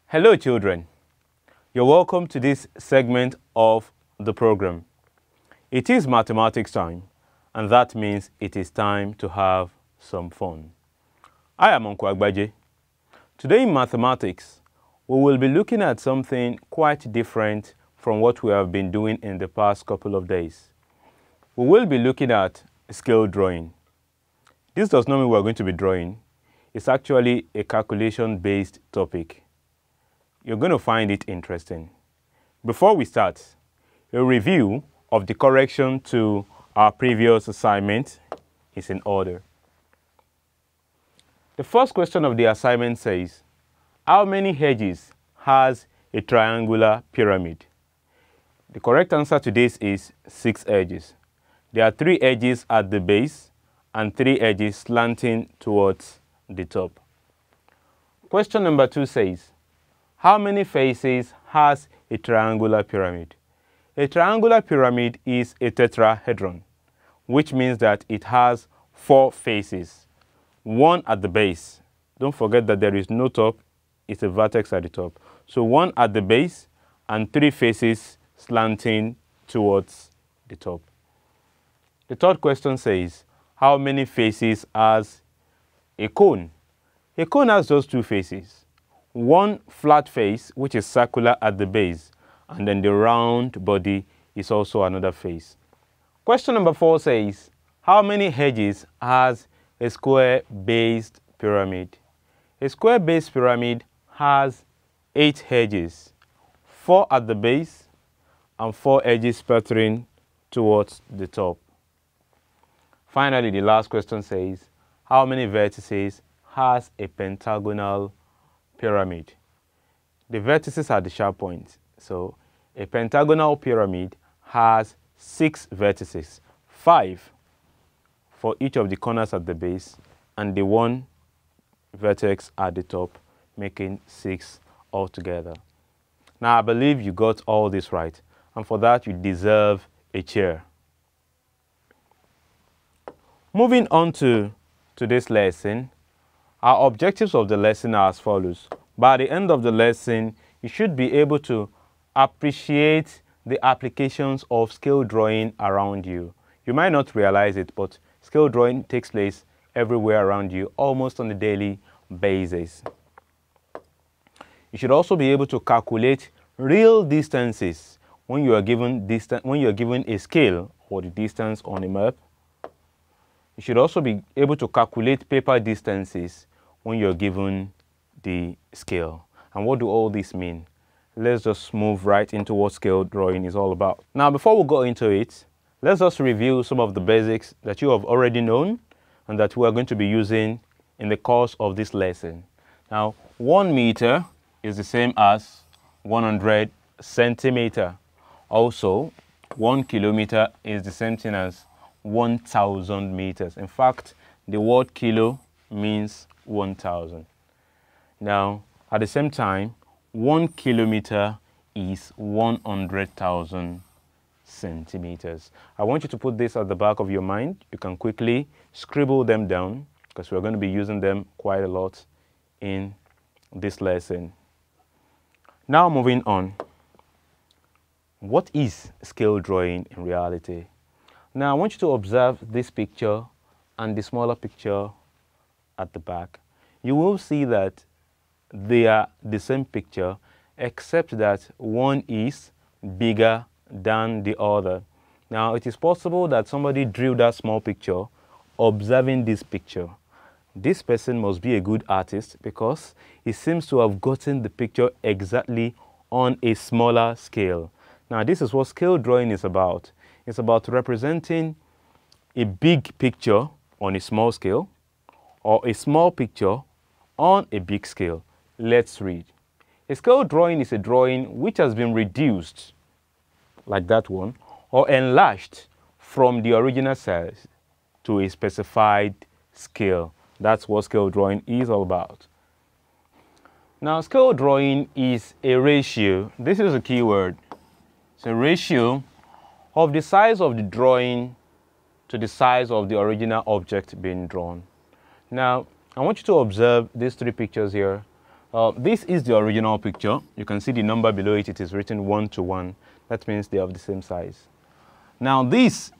Hello children, you're welcome to this segment of the program. It is mathematics time, and that means it is time to have some fun. I am Uncle Agbaje. Today in mathematics, we will be looking at something quite different from what we have been doing in the past couple of days. We will be looking at scale drawing. This does not mean we're going to be drawing. It's actually a calculation-based topic. You're going to find it interesting. Before we start, a review of the correction to our previous assignment is in order. The first question of the assignment says, how many edges has a triangular pyramid? The correct answer to this is 6 edges. There are 3 edges at the base and 3 edges slanting towards the top. Question number 2 says, how many faces has a triangular pyramid? A triangular pyramid is a tetrahedron, which means that it has 4 faces. 1 at the base. Don't forget that there is no top, it's a vertex at the top. So 1 at the base and 3 faces slanting towards the top. The third question says, how many faces has a cone? A cone has just 2 faces. 1 flat face, which is circular at the base, and then the round body is also another face. Question number 4 says, how many edges has a square-based pyramid? A square-based pyramid has 8 edges, 4 at the base and 4 edges spattering towards the top. Finally, the last question says, how many vertices has a pentagonal pyramid? The vertices are the sharp points. So a pentagonal pyramid has 6 vertices, 5 for each of the corners at the base and the 1 vertex at the top, making 6 altogether. Now I believe you got all this right, and for that you deserve a cheer. Moving on to today's lesson, our objectives of the lesson are as follows. By the end of the lesson, you should be able to appreciate the applications of scale drawing around you. You might not realize it, but scale drawing takes place everywhere around you, almost on a daily basis. You should also be able to calculate real distances when you are given a scale or the distance on a map. You should also be able to calculate paper distances when you're given the scale. And what do all this mean? Let's just move right into what scale drawing is all about. Now, before we go into it, let's just review some of the basics that you have already known and that we are going to be using in the course of this lesson. Now, 1 meter is the same as 100 centimeter. Also, 1 kilometer is the same thing as 1,000 meters. In fact, the word kilo means 1,000. Now, at the same time, 1 kilometer is 100,000 centimeters. I want you to put this at the back of your mind. You can quickly scribble them down because we're going to be using them quite a lot in this lesson. Now, moving on. What is scale drawing in reality? Now, I want you to observe this picture and the smaller picture at the back. You will see that they are the same picture, except that one is bigger than the other. Now, it is possible that somebody drew that small picture observing this picture. This person must be a good artist because he seems to have gotten the picture exactly on a smaller scale. Now, this is what scale drawing is about. It's about representing a big picture on a small scale or a small picture on a big scale. Let's read. A scale drawing is a drawing which has been reduced, like that one, or enlarged from the original size to a specified scale. That's what scale drawing is all about. Now, scale drawing is a ratio. This is a key word. It's a ratio of the size of the drawing to the size of the original object being drawn. Now, I want you to observe these 3 pictures here. This is the original picture. You can see the number below it. It is written 1 to 1. That means they have the same size. Now this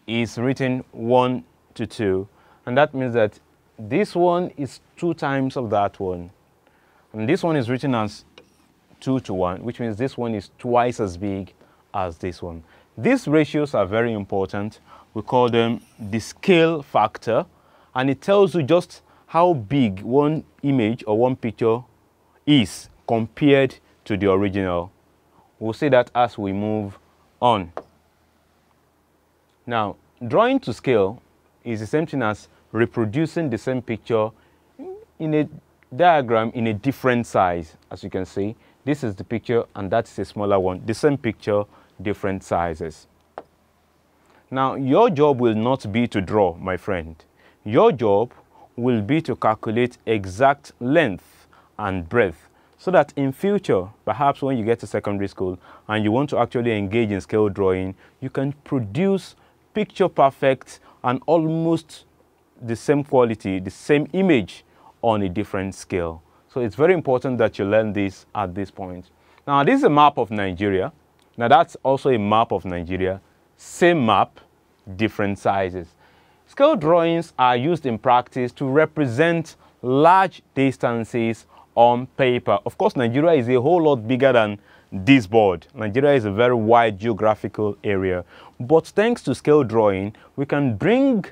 is written 1 to 2. And that means that this one is 2 times of that one. And this one is written as 2 to 1, which means this one is twice as big as this one. These ratios are very important. We call them the scale factor. And it tells you just how big one image or one picture is compared to the original. We'll see that as we move on. Now, drawing to scale is the same thing as reproducing the same picture in a diagram in a different size. As you can see, this is the picture and that's a smaller one. The same picture, different sizes. Now, your job will not be to draw, my friend. Your job will be to calculate exact length and breadth so that in future, perhaps when you get to secondary school and you want to actually engage in scale drawing, you can produce picture perfect and almost the same quality, the same image on a different scale. So it's very important that you learn this at this point. Now, this is a map of Nigeria. Now, that's also a map of Nigeria. Same map, different sizes. Scale drawings are used in practice to represent large distances on paper. Of course, Nigeria is a whole lot bigger than this board. Nigeria is a very wide geographical area. But thanks to scale drawing, we can bring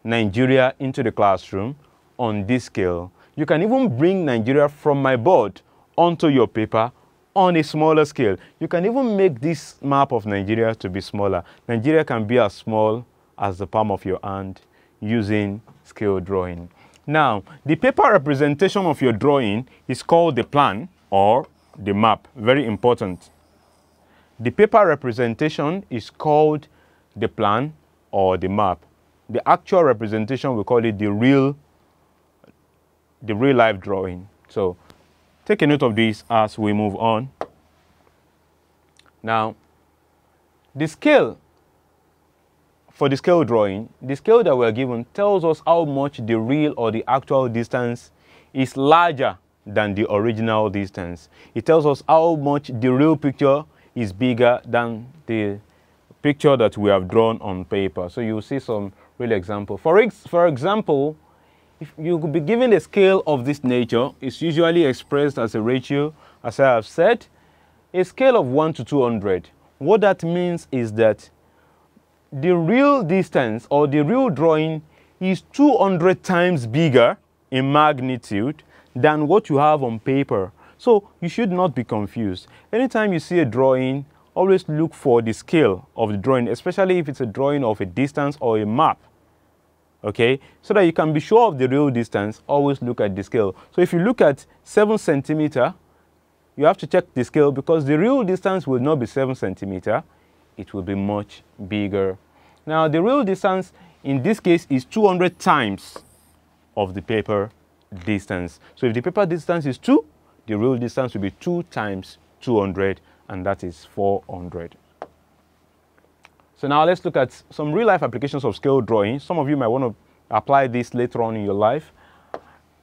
Nigeria into the classroom on this scale. You can even bring Nigeria from my board onto your paper on a smaller scale. You can even make this map of Nigeria to be smaller. Nigeria can be as small as the palm of your hand using scale drawing. Now, the paper representation of your drawing is called the plan or the map. Very important. The paper representation is called the plan or the map. The actual representation, we call it the real life drawing. So take a note of this as we move on. Now, the scale for the scale drawing, the scale that we're given tells us how much the real or the actual distance is larger than the original distance. It tells us how much the real picture is bigger than the picture that we have drawn on paper. So you'll see some real example. For example, if you could be given a scale of this nature, it's usually expressed as a ratio, as I have said, a scale of 1 to 200. What that means is that the real distance or the real drawing is 200 times bigger in magnitude than what you have on paper. So you should not be confused. Anytime you see a drawing, always look for the scale of the drawing, especially if it's a drawing of a distance or a map. Okay, so that you can be sure of the real distance, always look at the scale. So if you look at 7 centimeter, you have to check the scale because the real distance will not be 7 centimeter. It will be much bigger. Now, the real distance in this case is 200 times of the paper distance. So if the paper distance is 2, the real distance will be 2 times 200, and that is 400. So now let's look at some real-life applications of scale drawing. Some of you might want to apply this later on in your life.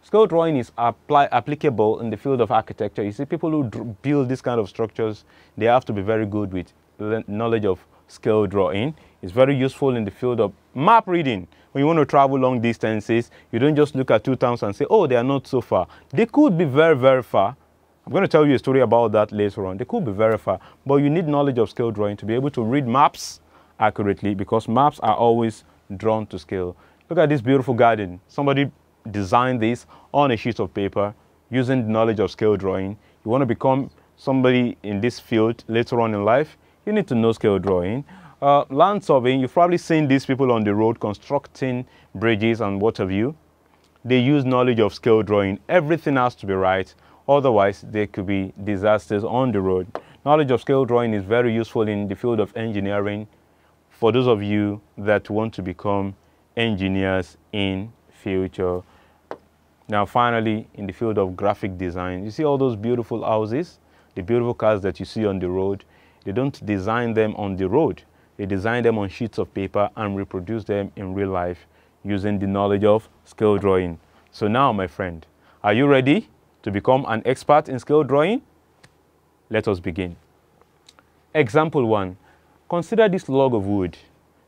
Scale drawing is applicable in the field of architecture. You see, people who build this kind of structures, they have to be very good with knowledge of scale drawing. It's very useful in the field of map reading. When you want to travel long distances, you don't just look at 2 towns and say, oh, they are not so far. They could be very, very far. I'm going to tell you a story about that later on. They could be very far, but you need knowledge of scale drawing to be able to read maps accurately because maps are always drawn to scale. Look at this beautiful garden. Somebody designed this on a sheet of paper using the knowledge of scale drawing. You want to become somebody in this field later on in life, you need to know scale drawing. Land surveying, you've probably seen these people on the road constructing bridges and what have you. They use knowledge of scale drawing. Everything has to be right, otherwise there could be disasters on the road. Knowledge of scale drawing is very useful in the field of engineering for those of you that want to become engineers in future. Now finally, in the field of graphic design, you see all those beautiful houses, the beautiful cars that you see on the road. They don't design them on the road. They design them on sheets of paper and reproduce them in real life using the knowledge of scale drawing. So now, my friend, are you ready to become an expert in scale drawing? Let us begin. Example 1. Consider this log of wood.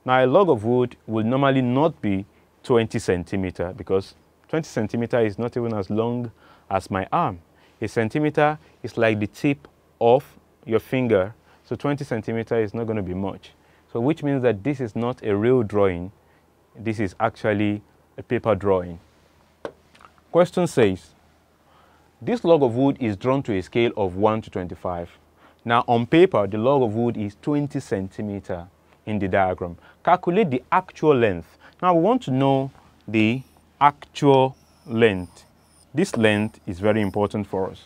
Now, a log of wood will normally not be 20 centimeter because 20 centimeter is not even as long as my arm. A centimeter is like the tip of your finger. So 20 centimeter is not going to be much. So which means that this is not a real drawing. This is actually a paper drawing. Question says, this log of wood is drawn to a scale of 1 to 25. Now on paper, the log of wood is 20 centimeter in the diagram. Calculate the actual length. Now we want to know the actual length. This length is very important for us.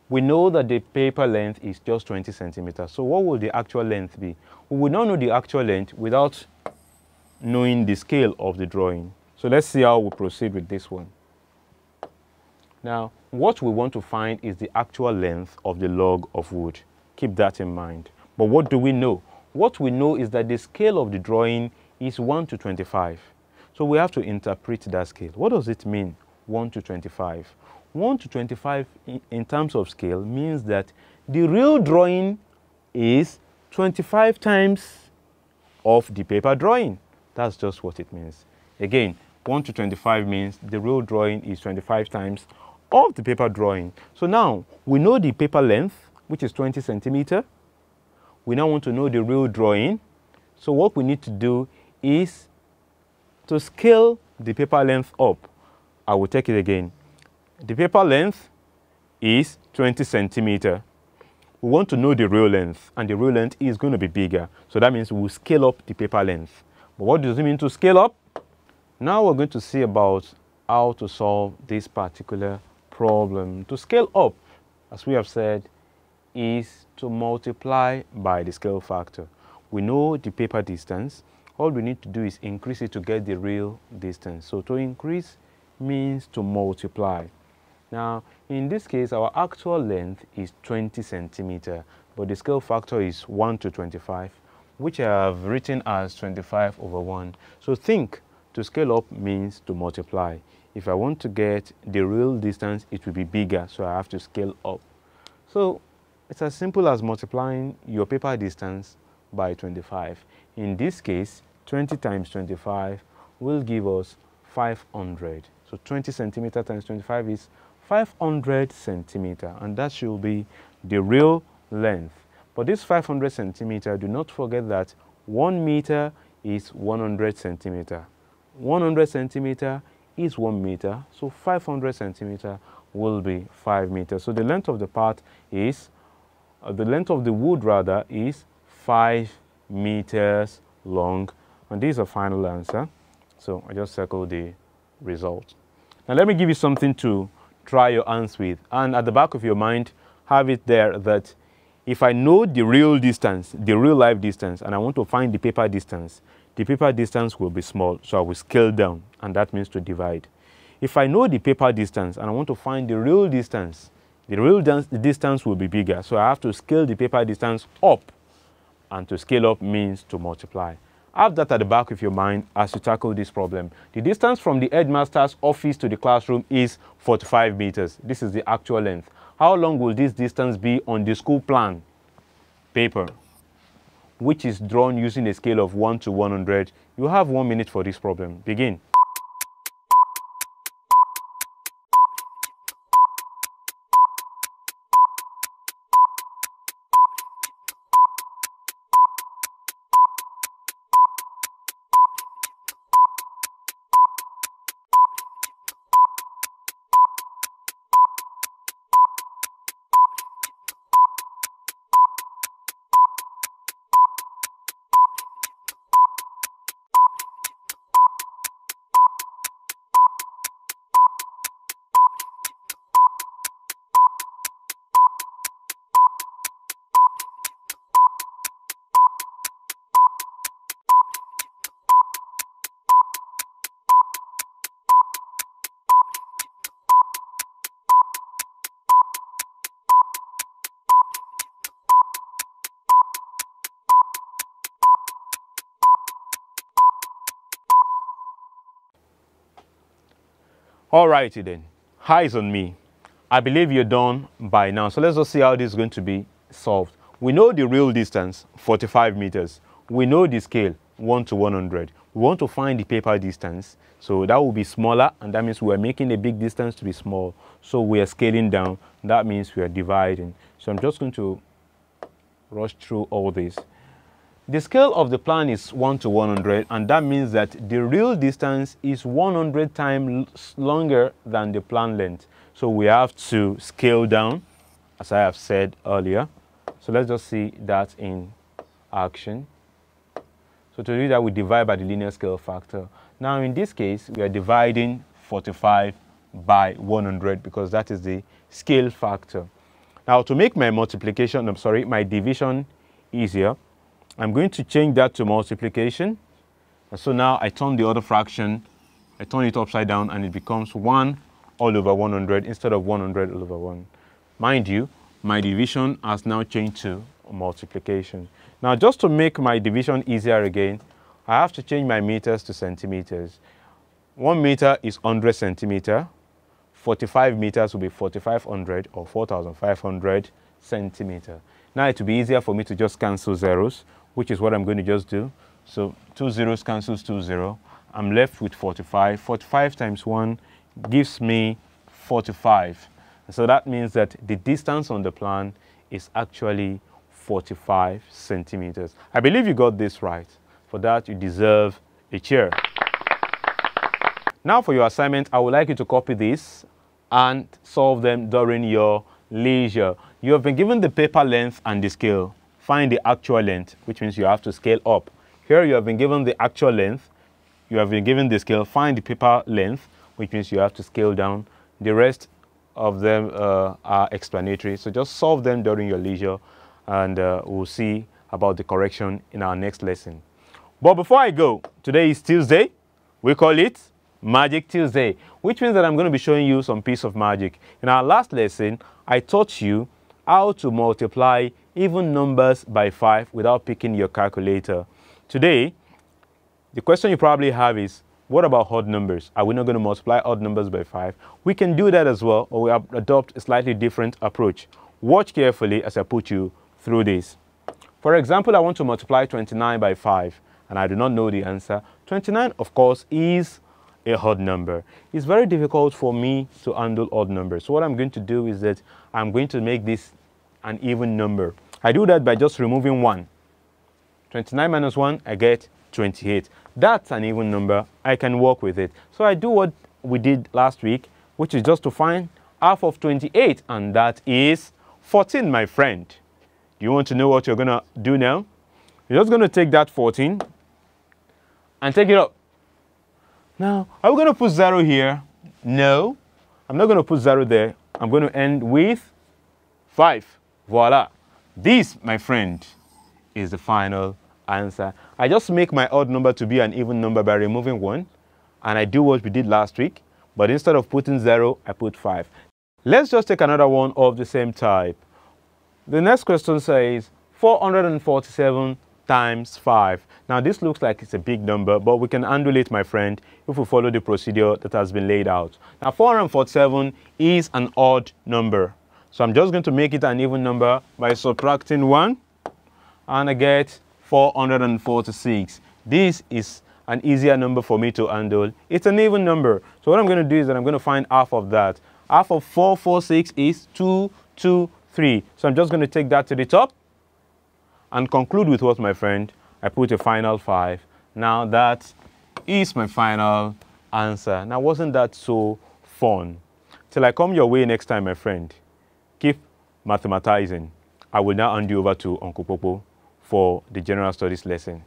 We know that the paper length is just 20 centimeters. So what will the actual length be? We will not know the actual length without knowing the scale of the drawing. So let's see how we proceed with this one. Now, what we want to find is the actual length of the log of wood. Keep that in mind. But what do we know? What we know is that the scale of the drawing is 1 to 25. So we have to interpret that scale. What does it mean, 1 to 25? 1 to 25 in terms of scale means that the real drawing is 25 times of the paper drawing. That's just what it means. Again, 1 to 25 means the real drawing is 25 times of the paper drawing. So now we know the paper length, which is 20 centimeter. We now want to know the real drawing. So what we need to do is to scale the paper length up. I will take it again. The paper length is 20 centimeter. We want to know the real length, and the real length is going to be bigger. So that means we'll scale up the paper length. But what does it mean to scale up? Now we're going to see about how to solve this particular problem. To scale up, as we have said, is to multiply by the scale factor. We know the paper distance. All we need to do is increase it to get the real distance. So to increase means to multiply. Now, in this case, our actual length is 20 centimeter, but the scale factor is 1 to 25, which I have written as 25 over 1. So think, to scale up means to multiply. If I want to get the real distance, it will be bigger, so I have to scale up. So it's as simple as multiplying your paper distance by 25. In this case, 20 times 25 will give us 500. So 20 centimeter times 25 is 500 centimeter, and that should be the real length. But this 500 centimeter, do not forget that 1 meter is 100 centimeter. 100 centimeter is 1 meter, so 500 centimeter will be 5 meters. So the length of the part is, the length of the wood rather, is 5 meters long, and this is a final answer. So I just circle the result. Now let me give you something to try your hands with, and at the back of your mind, have it there that if I know the real distance, the real life distance, and I want to find the paper distance will be small, so I will scale down, and that means to divide. If I know the paper distance and I want to find the real distance, the distance will be bigger, so I have to scale the paper distance up, and to scale up means to multiply. Have that at the back of your mind as you tackle this problem. The distance from the headmaster's office to the classroom is 45 meters. This is the actual length. How long will this distance be on the school plan paper, which is drawn using a scale of 1 to 100? You have 1 minute for this problem. Begin. Alrighty then, eyes on me. I believe you're done by now. So let's just see how this is going to be solved. We know the real distance, 45 meters. We know the scale, 1 to 100. We want to find the paper distance. So that will be smaller, and that means we are making a big distance to be small. So we are scaling down. That means we are dividing. So I'm just going to rush through all this. The scale of the plan is 1 to 100, and that means that the real distance is 100 times longer than the plan length. So we have to scale down, as I have said earlier. So let's just see that in action. So to do that, we divide by the linear scale factor. Now in this case, we are dividing 45 by 100 because that is the scale factor. Now to make my my division easier, I'm going to change that to multiplication. And so now I turn the other fraction, I turn it upside down, and it becomes 1 all over 100 instead of 100 all over 1. Mind you, my division has now changed to multiplication. Now just to make my division easier again, I have to change my meters to centimeters. 1 meter is 100 centimeter. 45 meters will be 4,500 or 4,500 centimeter. Now it will be easier for me to just cancel zeros, which is what I'm going to just do. So 2 zeros cancels 2 0. I'm left with 45. 45 times 1 gives me 45. So that means that the distance on the plan is actually 45 centimeters. I believe you got this right. For that, you deserve a cheer. Now for your assignment, I would like you to copy this and solve them during your leisure. You have been given the paper length and the scale. Find the actual length, which means you have to scale up. Here you have been given the actual length. You have been given the scale. Find the paper length, which means you have to scale down. The rest of them are explanatory. So just solve them during your leisure, and we'll see about the correction in our next lesson. But before I go, today is Tuesday. We call it Magic Tuesday, which means that I'm going to be showing you some piece of magic. In our last lesson, I taught you how to multiply even numbers by 5 without picking your calculator. Today, the question you probably have is, what about odd numbers? Are we not going to multiply odd numbers by 5? We can do that as well, or we adopt a slightly different approach. Watch carefully as I put you through this. For example, I want to multiply 29 by 5, and I do not know the answer. 29, of course, is a odd number. It's very difficult for me to handle odd numbers. So what I'm going to do is that I'm going to make this an even number. I do that by just removing 1. 29 minus 1, I get 28. That's an even number. I can work with it. So I do what we did last week, which is just to find half of 28, and that is 14, my friend. Do you want to know what you're going to do now? You're just going to take that 14 and take it up. Now, are we going to put 0 here? No, I'm not going to put 0 there. I'm going to end with 5. Voila. This, my friend, is the final answer. I just make my odd number to be an even number by removing 1. And I do what we did last week. But instead of putting 0, I put 5. Let's just take another one of the same type. The next question says 447 times 5. Now this looks like it's a big number, but we can handle it, my friend, if we follow the procedure that has been laid out. Now 447 is an odd number. So I'm just going to make it an even number by subtracting 1, and I get 446. This is an easier number for me to handle. It's an even number. So what I'm going to do is that I'm going to find half of that. Half of 446 is 223. So I'm just going to take that to the top and conclude with what, my friend? I put a final 5. Now that is my final answer. Now wasn't that so fun? Till I come your way next time, my friend, keep mathematizing. I will now hand you over to Uncle Popo for the general studies lesson.